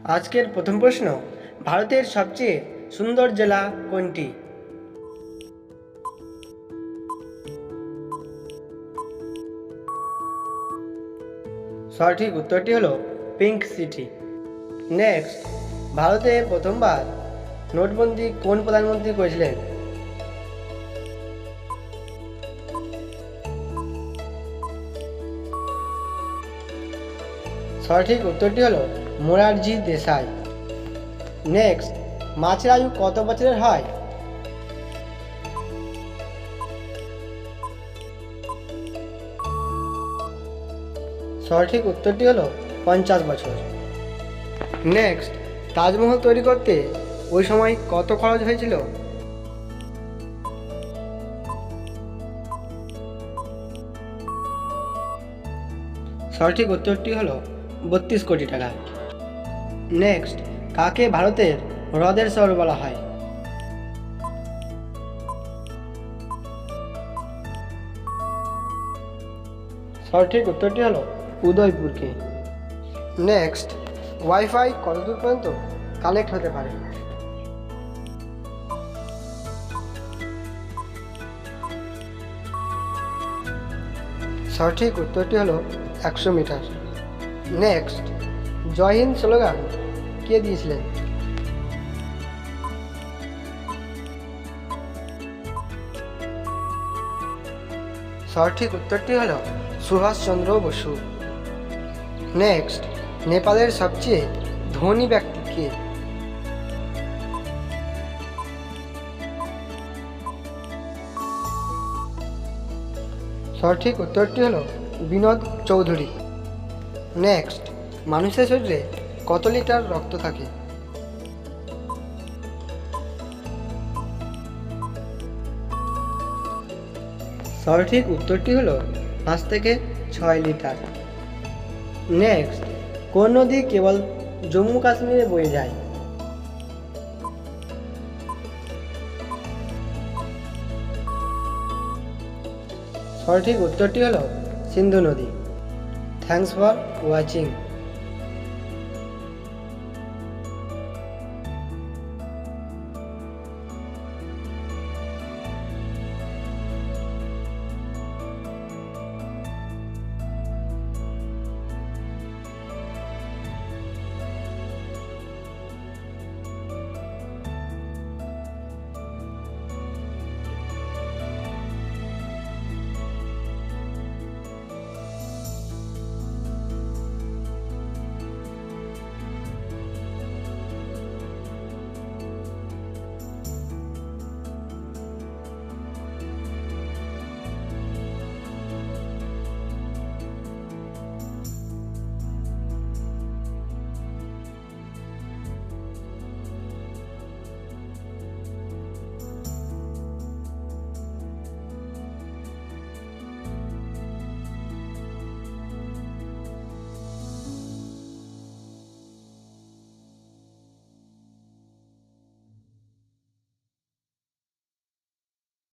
আজকের প্রথম প্রশ্ন, ভারতের সবচেয়ে সুন্দর জেলা কোনটি? সঠিক উত্তরটি হলো পিঙ্ক সিটি। নেক্সট, ভারতে প্রথমবার নোটবন্দি কোন প্রধানমন্ত্রী করেছিলেন? সঠিক উত্তরটি হলো মোরারজি দেশাই। নেক্সট, মাছের আয়ু কত বছরের হয়? সঠিক উত্তরটি হলো 50 বছর। নেক্সট, তাজমহল তৈরি করতে ওই সময় কত খরচ হয়েছিল? সঠিক উত্তরটি হলো 32 কোটি টাকা। নেক্সট, কাকে ভারতের হ্রদের শহর বলা হয়? সঠিক উত্তরটি হলো উদয়পুরকে। নেক্সট, ওয়াইফাই কতদূর পর্যন্ত কানেক্ট হতে পারে? সঠিক উত্তরটি হলো 100 মিটার। নেক্সট, জয় হিন্দ স্লোগান কে দিয়েছিলেন? সঠিক উত্তরটি হলো সুভাষচন্দ্র বসু। নেক্সট, নেপালের সবচেয়ে ধনী ব্যক্তি কে? সঠিক উত্তরটি হলো বিনোদ চৌধুরী। নেক্সট, মানুষের শরীরে কত লিটার রক্ত থাকে? সঠিক উত্তরটি হলো 5 থেকে 6 লিটার। নেক্সট, কোন নদী কেবল জম্মু কাশ্মীরে বয়ে যায়? সঠিক উত্তরটি হলো সিন্ধু নদী। Thanks for watching.